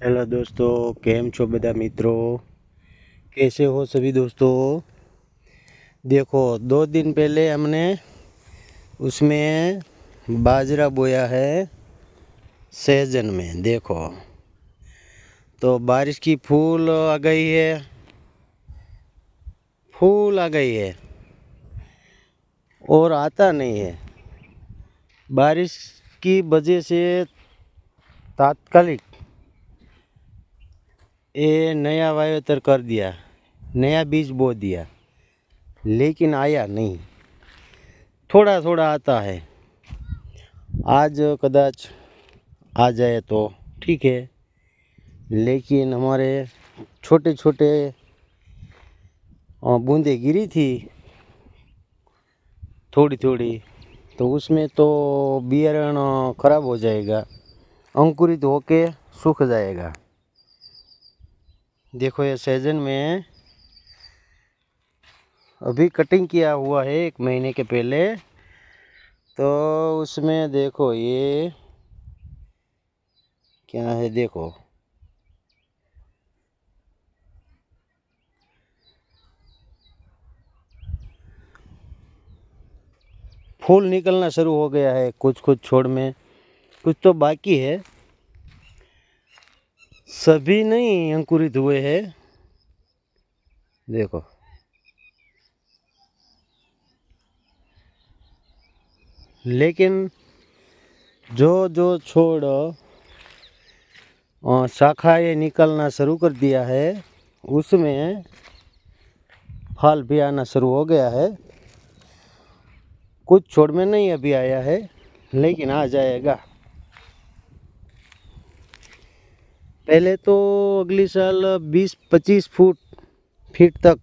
Hello दोस्तों, केम छो बदा मित्रों। कैसे हो सभी दोस्तों। देखो 2 दिन पहले हमने उसमें बाजरा बोया है सहजन में। देखो तो बारिश की फूल आ गई है, फूल आ गई है और आता नहीं है। बारिश की वजह से तात्कालिक ये नया वावेतर कर दिया, नया बीज बो दिया, लेकिन आया नहीं। थोड़ा थोड़ा आता है। आज कदाच आ जाए तो ठीक है, लेकिन हमारे छोटे छोटे बूंदे गिरी थी थोड़ी थोड़ी, तो उसमें तो बियारण खराब हो जाएगा, अंकुरित होके सूख जाएगा। देखो ये सहजन में अभी कटिंग किया हुआ है 1 महीने के पहले, तो उसमें देखो ये क्या है। देखो फूल निकलना शुरू हो गया है, कुछ कुछ छोड़ में, कुछ तो बाकी है, सभी नहीं अंकुरित हुए हैं। देखो लेकिन जो जो छोड़ शाखाएं निकलना शुरू कर दिया है उसमें फल भी आना शुरू हो गया है। कुछ छोड़ में नहीं अभी आया है, लेकिन आ जाएगा। पहले तो अगली साल 20-25 फीट तक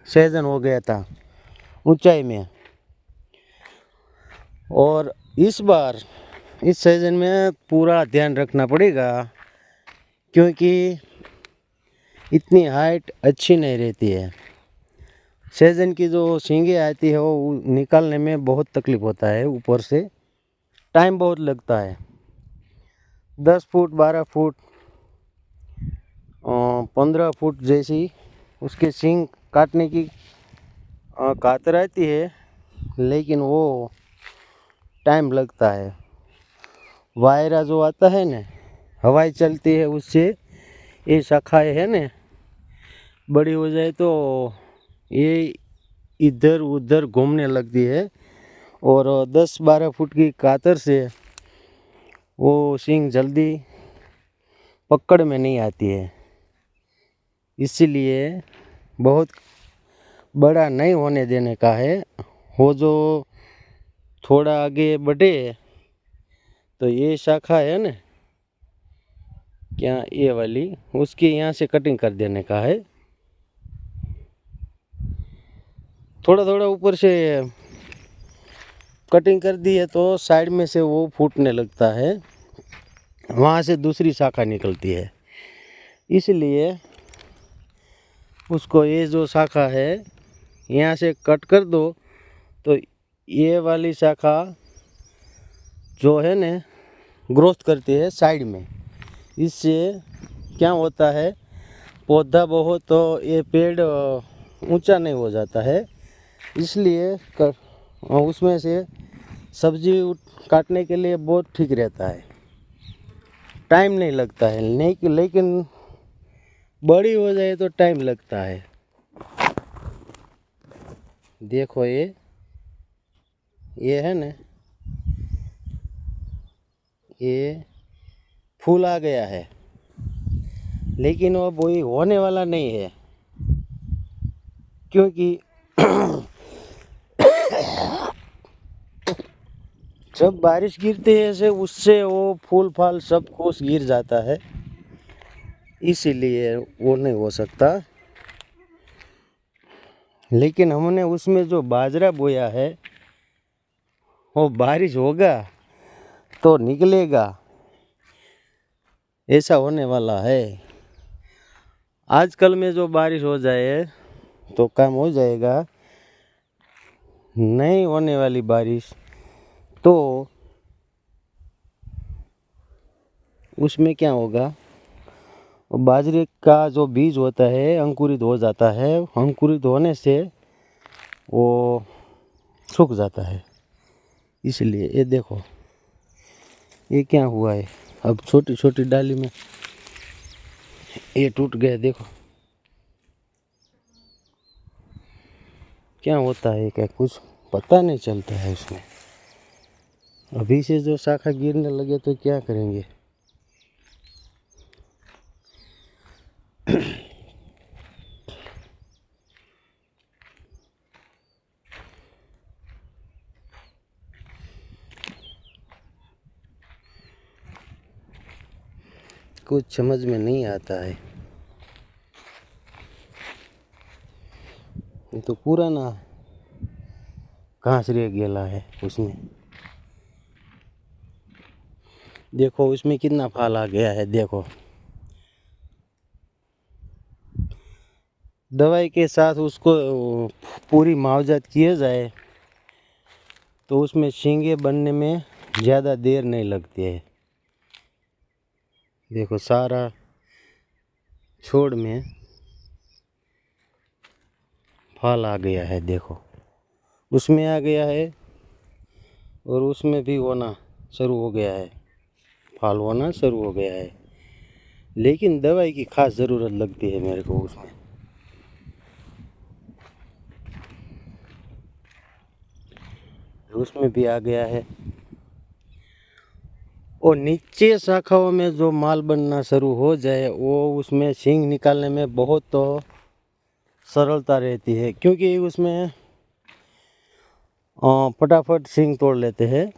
सहजन हो गया था ऊंचाई में, और इस बार इस सीजन में पूरा ध्यान रखना पड़ेगा, क्योंकि इतनी हाइट अच्छी नहीं रहती है। सीजन की जो सींगे आती है वो निकालने में बहुत तकलीफ होता है, ऊपर से टाइम बहुत लगता है। 10 फुट 12 फुट 15 फुट जैसी उसके सींग काटने की कातर आती है, लेकिन वो टाइम लगता है। वायरा जो आता है ना, हवाई चलती है, उससे ये शाखाएं है ना बड़ी हो जाए तो ये इधर उधर घूमने लगती है, और 10-12 फुट की कातर से वो सींग जल्दी पकड़ में नहीं आती है। इसीलिए बहुत बड़ा नहीं होने देने का है। वो जो थोड़ा आगे बढ़े तो ये शाखा है ना, क्या ये वाली, उसके यहाँ से कटिंग कर देने का है। थोड़ा थोड़ा ऊपर से कटिंग कर दी है तो साइड में से वो फूटने लगता है, वहाँ से दूसरी शाखा निकलती है। इसलिए उसको ये जो शाखा है यहाँ से कट कर दो, तो ये वाली शाखा जो है ना ग्रोथ करती है साइड में। इससे क्या होता है, पौधा बहुत तो ये पेड़ ऊंचा नहीं हो जाता है। इसलिए उसमें से सब्जी काटने के लिए बहुत ठीक रहता है, टाइम नहीं लगता है। नहीं, लेकिन बड़ी हो जाए तो टाइम लगता है। देखो ये है ना, ये फूल आ गया है, लेकिन वो वही होने वाला नहीं है, क्योंकि जब बारिश गिरती है ऐसे, उससे वो फूल फाल सब कुछ गिर जाता है, इसीलिए वो नहीं हो सकता। लेकिन हमने उसमें जो बाजरा बोया है वो बारिश होगा तो निकलेगा, ऐसा होने वाला है। आजकल में जो बारिश हो जाए तो काम हो जाएगा, नहीं होने वाली बारिश तो उसमें क्या होगा, बाजरे का जो बीज होता है अंकुरित हो जाता है, अंकुरित होने से वो सूख जाता है। इसलिए ये देखो ये क्या हुआ है, अब छोटी छोटी डाली में ये टूट गया। देखो क्या होता है, क्या कुछ पता नहीं चलता है उसमें। अभी से जो शाखा गिरने लगे तो क्या करेंगे। कुछ समझ में नहीं आता है। ये तो पुराना घास रह गया है उसमें। देखो उसमें कितना फल आ गया है। देखो दवाई के साथ उसको पूरी मुआवजात किया जाए तो उसमें सींगे बनने में ज़्यादा देर नहीं लगती है। देखो सारा छोड़ में फल आ गया है। देखो उसमें आ गया है और उसमें भी होना शुरू हो गया है, फल होना शुरू हो गया है। लेकिन दवाई की खास ज़रूरत लगती है मेरे को उसमें। उसमें भी आ गया है। और नीचे शाखाओं में जो माल बनना शुरू हो जाए वो उसमें सींग निकालने में बहुत तो सरलता रहती है, क्योंकि उसमें फटाफट सींग तोड़ लेते हैं।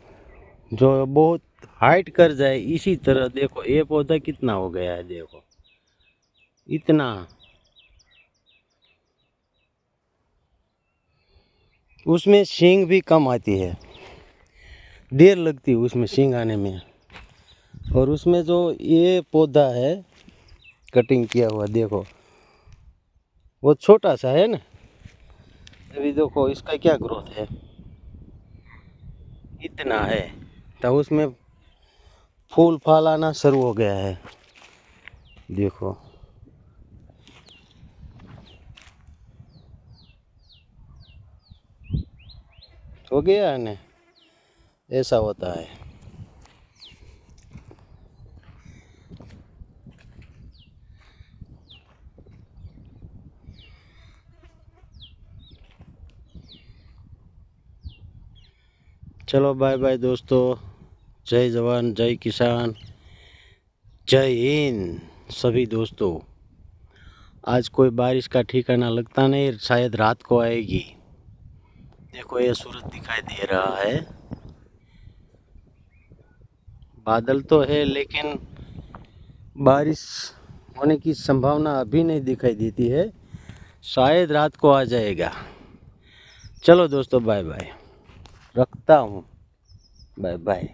जो बहुत हाइट कर जाए इसी तरह, देखो ये पौधा कितना हो गया है, देखो इतना। उसमें सींग भी कम आती है, देर लगती है उसमें सींग आने में। और उसमें जो ये पौधा है कटिंग किया हुआ, देखो वो छोटा सा है ना। अभी देखो इसका क्या ग्रोथ है, इतना है। तो उसमें फूल फल आना शुरू हो गया है। देखो हो गया है ना, ऐसा होता है। चलो बाय बाय दोस्तों, जय जवान जय किसान जय हिंद सभी दोस्तों। आज कोई बारिश का ठिकाना लगता नहीं, शायद रात को आएगी। देखो ये सूरज दिखाई दे रहा है, बादल तो है लेकिन बारिश होने की संभावना अभी नहीं दिखाई देती है, शायद रात को आ जाएगा। चलो दोस्तों बाय बाय, रखता हूँ, बाय बाय।